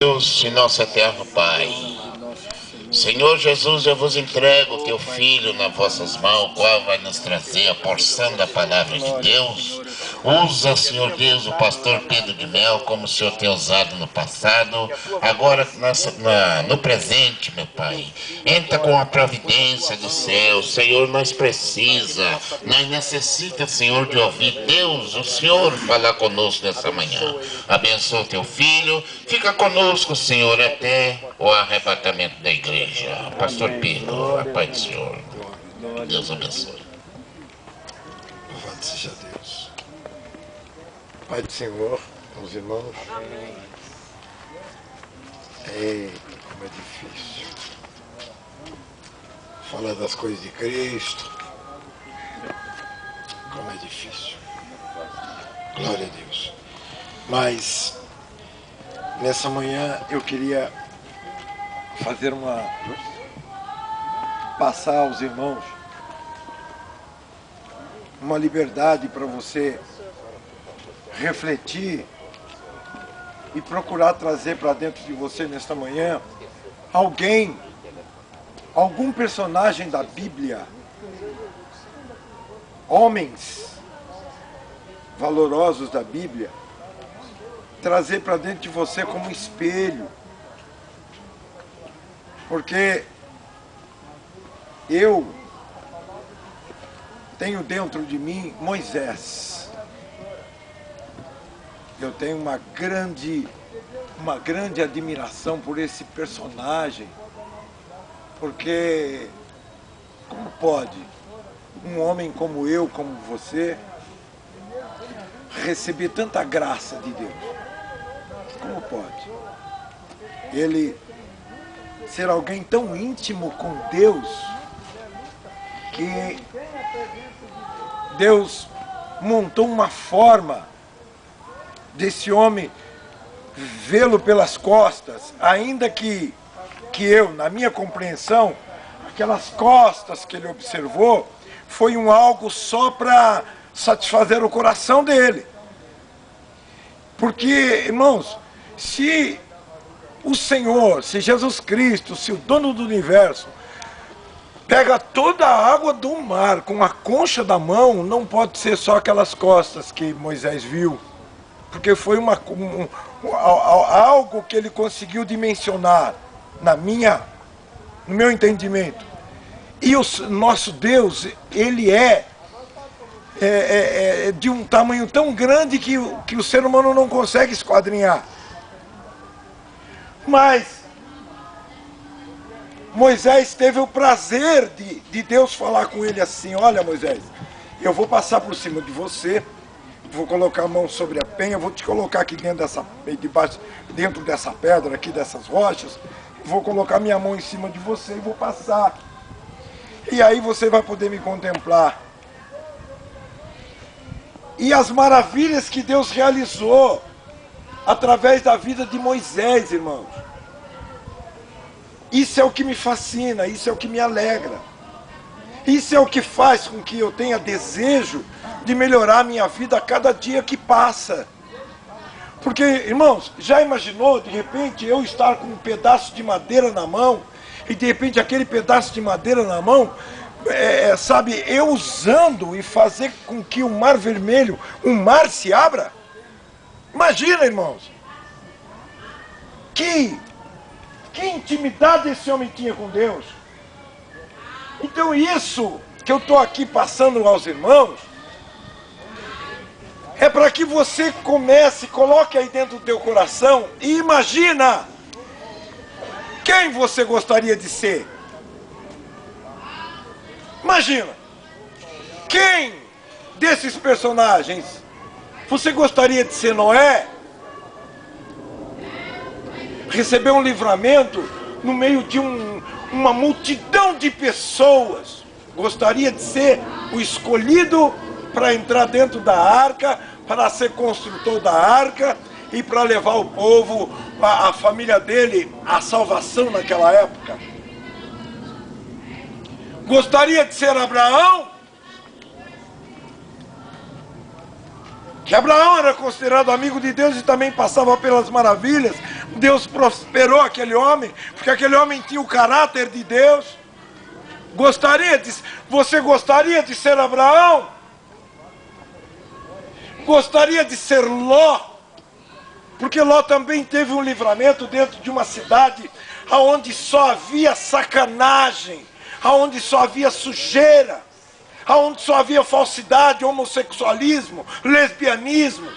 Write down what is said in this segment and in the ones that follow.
Deus e nosso eterno Pai, Senhor Jesus, eu vos entrego o teu Filho nas vossas mãos, o qual vai nos trazer a porção da palavra de Deus. Usa, Senhor Deus, o pastor Pedro de Mel, como o Senhor tem usado no passado, agora no presente, meu Pai. Entra com a providência do céu, Senhor, nós necessitamos, Senhor, de ouvir Deus, o Senhor, falar conosco nessa manhã. Abençoa o teu Filho, fica conosco, Senhor, até o arrebatamento da igreja. Pastor Pedro, a paz do Senhor. Deus abençoe. Louvado seja Deus. Pai do Senhor, meus irmãos. Como é difícil falar das coisas de Cristo. Como é difícil. Glória a Deus. Mas nessa manhã eu queria passar aos irmãos uma liberdade para você refletir e procurar trazer para dentro de você nesta manhã algum personagem da Bíblia, homens valorosos da Bíblia, trazer para dentro de você como espelho. Porque eu tenho dentro de mim Moisés. Eu tenho uma grande admiração por esse personagem. Porque como pode um homem como eu, como você, receber tanta graça de Deus? Como pode? Ele ser alguém tão íntimo com Deus, que Deus montou uma forma desse homem vê-lo pelas costas, ainda que eu, na minha compreensão, aquelas costas que ele observou, foi algo só para satisfazer o coração dele. Porque, irmãos, se o Senhor, se Jesus Cristo, se o dono do universo, pega toda a água do mar com a concha da mão, não pode ser só aquelas costas que Moisés viu. Porque foi algo que ele conseguiu dimensionar no meu entendimento. E o nosso Deus, ele é de um tamanho tão grande que o ser humano não consegue esquadrinhar. Mas Moisés teve o prazer de Deus falar com ele assim: olha, Moisés, eu vou passar por cima de você, vou colocar a mão sobre a penha, vou te colocar aqui dentro dessa pedra aqui, dessas rochas, vou colocar minha mão em cima de você e vou passar. E aí você vai poder me contemplar. E as maravilhas que Deus realizou através da vida de Moisés, irmãos. Isso é o que me fascina, isso é o que me alegra. Isso é o que faz com que eu tenha desejo de melhorar a minha vida a cada dia que passa. Porque, irmãos, já imaginou, de repente, eu estar com um pedaço de madeira na mão, e de repente aquele pedaço de madeira na mão, eu usando e fazer com que o Mar Vermelho, o mar se abra? Imagina, irmãos. Que intimidade esse homem tinha com Deus. Então isso que eu estou aqui passando aos irmãos, é para que você coloque aí dentro do teu coração e imagina quem você gostaria de ser. Imagina, quem desses personagens você gostaria de ser? Noé? Receber um livramento no meio de uma multidão de pessoas. Gostaria de ser o escolhido para entrar dentro da arca, para ser construtor da arca e para levar o povo, a família dele, à salvação naquela época. Gostaria de ser Abraão? Que Abraão era considerado amigo de Deus e também passava pelas maravilhas, Deus prosperou aquele homem, porque aquele homem tinha o caráter de Deus. Você gostaria de ser Abraão? Gostaria de ser Ló? Porque Ló também teve um livramento dentro de uma cidade onde só havia sacanagem, onde só havia sujeira, onde só havia falsidade, homossexualismo, lesbianismo,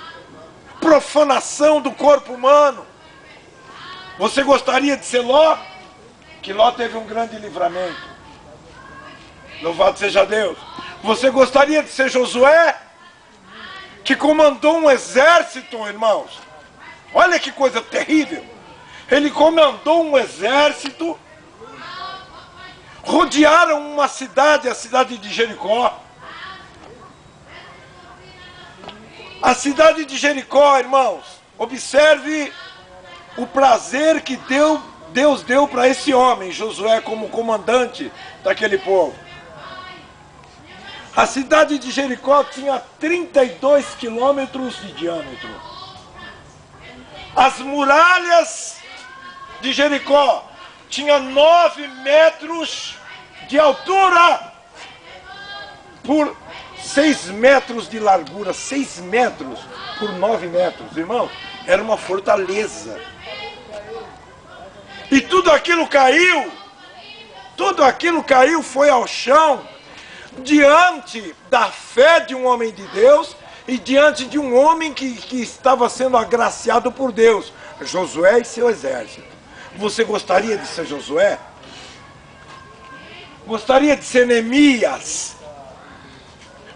profanação do corpo humano. Você gostaria de ser Ló? Que Ló teve um grande livramento. Louvado seja Deus. Você gostaria de ser Josué? Que comandou um exército, irmãos. Olha que coisa terrível. Ele comandou um exército. Rodearam uma cidade, a cidade de Jericó. A cidade de Jericó, irmãos, observe o prazer que Deus deu para esse homem, Josué, como comandante daquele povo. A cidade de Jericó tinha 32 quilômetros de diâmetro. As muralhas de Jericó tinham 9 metros de altura por 6 metros de largura. 6 metros por 9 metros, irmão. Era uma fortaleza. E tudo aquilo caiu. Tudo aquilo caiu, foi ao chão, diante da fé de um homem de Deus e diante de um homem que estava sendo agraciado por Deus, Josué e seu exército. Você gostaria de ser Josué? Gostaria de ser Neemias?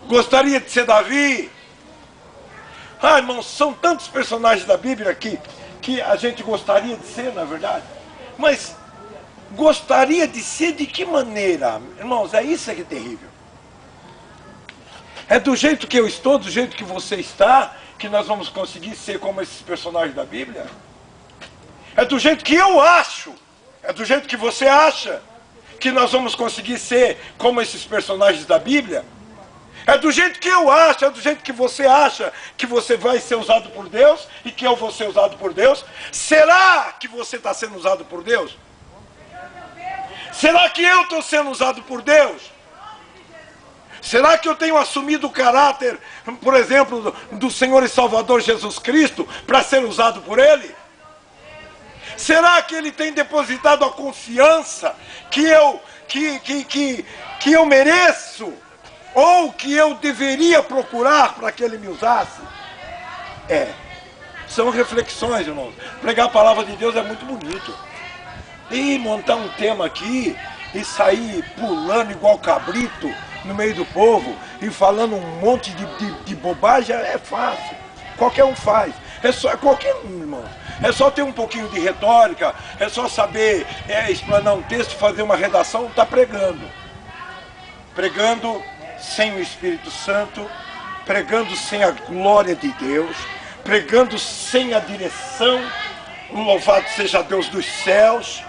Gostaria de ser Davi? Ah, irmãos, são tantos personagens da Bíblia que a gente gostaria de ser, na verdade. Mas gostaria de ser de que maneira? Irmãos, é isso que é terrível. É do jeito que eu estou, do jeito que você está, que nós vamos conseguir ser como esses personagens da Bíblia? É do jeito que eu acho, é do jeito que você acha, que nós vamos conseguir ser como esses personagens da Bíblia? É do jeito que eu acho, é do jeito que você acha que você vai ser usado por Deus e que eu vou ser usado por Deus? Será que você está sendo usado por Deus? Será que eu estou sendo usado por Deus? Será que eu tenho assumido o caráter, por exemplo, do Senhor e Salvador Jesus Cristo para ser usado por Ele? Será que Ele tem depositado a confiança que eu mereço? Ou que eu deveria procurar para que Ele me usasse? São reflexões, irmãos. Pregar a palavra de Deus é muito bonito. E montar um tema aqui e sair pulando igual cabrito no meio do povo e falando um monte de bobagem é fácil. Qualquer um faz. Qualquer um, irmão. É só ter um pouquinho de retórica, é só saber explanar um texto, fazer uma redação, está pregando. Pregando sem o Espírito Santo, pregando sem a glória de Deus, pregando sem a direção, louvado seja Deus dos céus.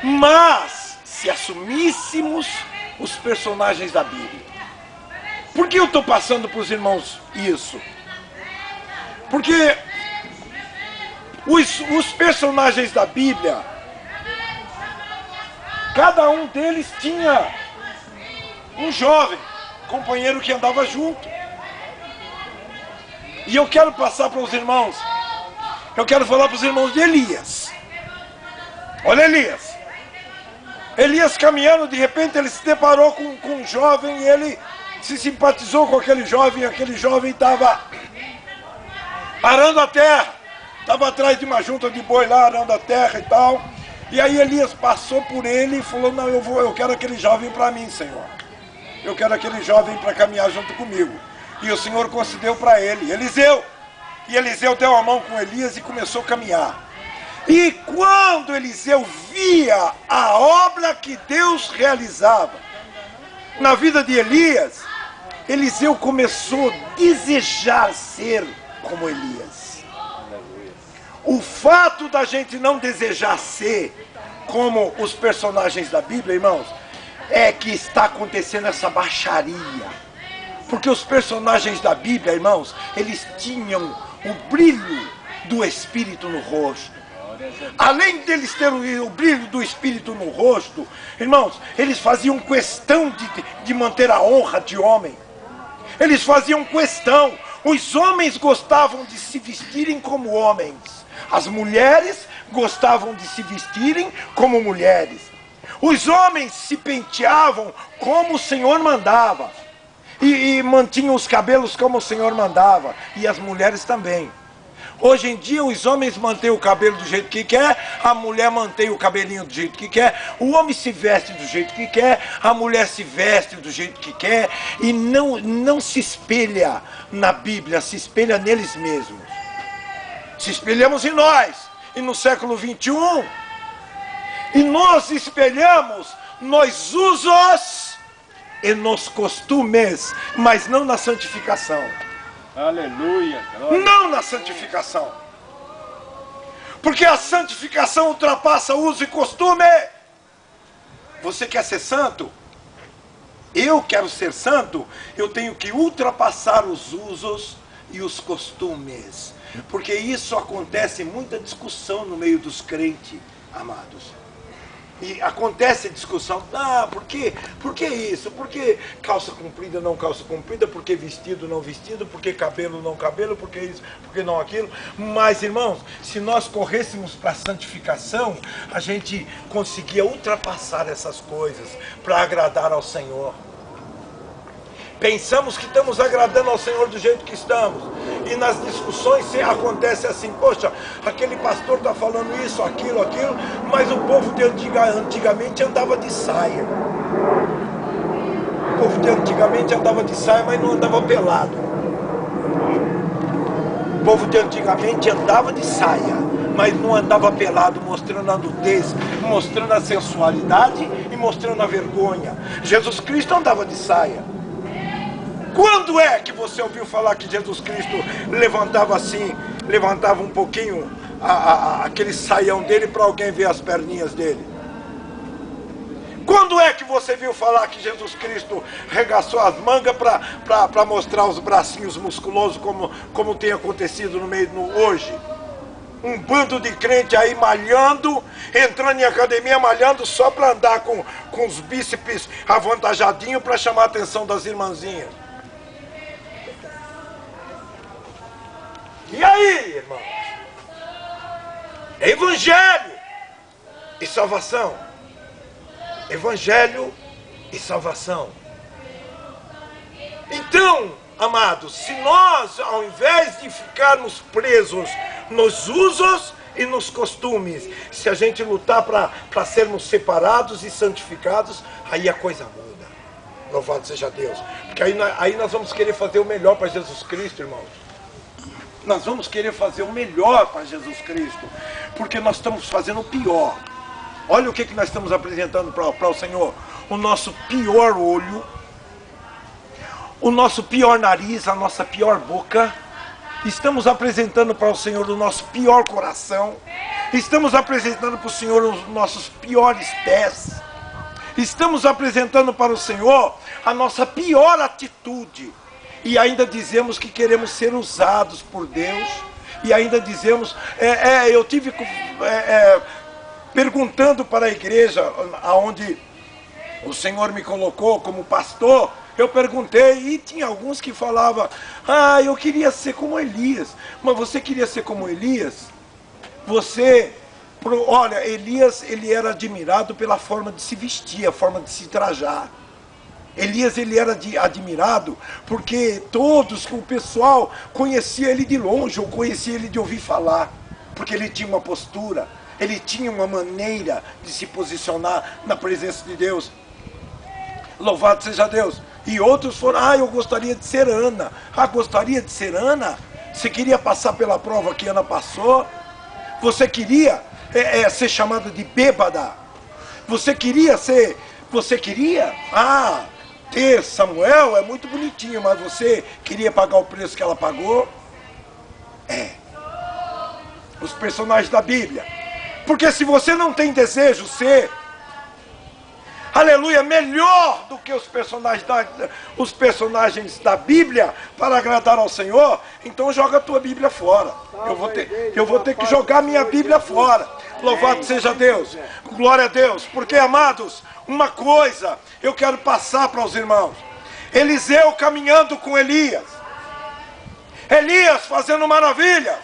Mas, se assumíssemos os personagens da Bíblia, por que eu estou passando para os irmãos isso? Porque os personagens da Bíblia, cada um deles tinha um jovem companheiro que andava junto. E eu quero passar para os irmãos, eu quero falar para os irmãos de Elias. Olha Elias. Elias caminhando, de repente ele se deparou com um jovem e ele se simpatizou com aquele jovem estava arando a terra. Estava atrás de uma junta de boi lá, arando a terra e tal. E aí Elias passou por ele e falou, não, eu quero aquele jovem para mim, Senhor. Eu quero aquele jovem para caminhar junto comigo. E o Senhor concedeu para ele, Eliseu. E Eliseu deu a mão com Elias e começou a caminhar. E quando Eliseu via a obra que Deus realizava na vida de Elias, Eliseu começou a desejar ser como Elias. O fato da gente não desejar ser como os personagens da Bíblia, irmãos, é que está acontecendo essa baixaria. Porque os personagens da Bíblia, irmãos, eles tinham o brilho do Espírito no rosto. Além deles terem o brilho do Espírito no rosto, irmãos, eles faziam questão de manter a honra de homem. Eles faziam questão. Os homens gostavam de se vestirem como homens. As mulheres gostavam de se vestirem como mulheres. Os homens se penteavam como o Senhor mandava. E mantinham os cabelos como o Senhor mandava. E as mulheres também. Hoje em dia os homens mantêm o cabelo do jeito que quer, a mulher mantém o cabelinho do jeito que quer, o homem se veste do jeito que quer, a mulher se veste do jeito que quer, e não se espelha na Bíblia, se espelha neles mesmos. Se espelhamos em nós, e no século 21, e nós espelhamos nos usos e nos costumes, mas não na santificação. Aleluia. Não na santificação. Porque a santificação ultrapassa uso e costume. Você quer ser santo? Eu quero ser santo. Eu tenho que ultrapassar os usos e os costumes. Porque isso acontece muita discussão no meio dos crentes, amados. E acontece discussão, por quê? Por que isso? Por que calça comprida, não calça comprida? Por que vestido, não vestido? Por que cabelo, não cabelo? Por que isso? Por que não aquilo? Mas, irmãos, se nós corrêssemos para a santificação, a gente conseguia ultrapassar essas coisas para agradar ao Senhor. Pensamos que estamos agradando ao Senhor do jeito que estamos. E nas discussões acontece assim, poxa, aquele pastor está falando isso, aquilo, mas o povo de antigamente andava de saia. O povo de antigamente andava de saia, mas não andava pelado. O povo de antigamente andava de saia, mas não andava pelado, mostrando a nudez, mostrando a sensualidade e mostrando a vergonha. Jesus Cristo andava de saia. Quando é que você ouviu falar que Jesus Cristo levantava assim, levantava um pouquinho aquele saião dele para alguém ver as perninhas dele? Quando é que você viu falar que Jesus Cristo regaçou as mangas para mostrar os bracinhos musculosos como tem acontecido no meio hoje? Um bando de crente aí malhando, entrando em academia malhando só para andar com os bíceps avantajadinhos para chamar a atenção das irmãzinhas. E aí, irmãos? Evangelho e salvação. Evangelho e salvação. Então, amados, se nós, ao invés de ficarmos presos nos usos e nos costumes, se a gente lutar para sermos separados e santificados, aí a coisa muda. Louvado seja Deus. Porque aí nós vamos querer fazer o melhor para Jesus Cristo, irmãos. Nós vamos querer fazer o melhor para Jesus Cristo, porque nós estamos fazendo o pior. Olha o que nós estamos apresentando para o Senhor. O nosso pior olho, o nosso pior nariz, a nossa pior boca. Estamos apresentando para o Senhor o nosso pior coração. Estamos apresentando para o Senhor os nossos piores pés. Estamos apresentando para o Senhor a nossa pior atitude. E ainda dizemos que queremos ser usados por Deus. E ainda dizemos, eu tive perguntando para a igreja onde o Senhor me colocou como pastor, eu perguntei e tinha alguns que falavam, eu queria ser como Elias. Mas você queria ser como Elias? Olha, Elias, ele era admirado pela forma de se vestir, a forma de se trajar. Elias, ele era admirado porque o pessoal conhecia ele de longe, ou conhecia ele de ouvir falar, porque ele tinha uma postura, ele tinha uma maneira de se posicionar na presença de Deus. Louvado seja Deus. E outros foram, eu gostaria de ser Ana. Gostaria de ser Ana? Você queria passar pela prova que Ana passou? Você queria ser chamada de bêbada? Você queria ter Samuel é muito bonitinho, mas você queria pagar o preço que ela pagou? Os personagens da Bíblia. Porque se você não tem desejo ser, aleluia, melhor do que os personagens da Bíblia para agradar ao Senhor, então joga a tua Bíblia fora. Eu vou ter que jogar a minha Bíblia fora. Louvado seja Deus, glória a Deus, porque, amados, uma coisa eu quero passar para os irmãos. Eliseu caminhando com Elias, Elias fazendo maravilha.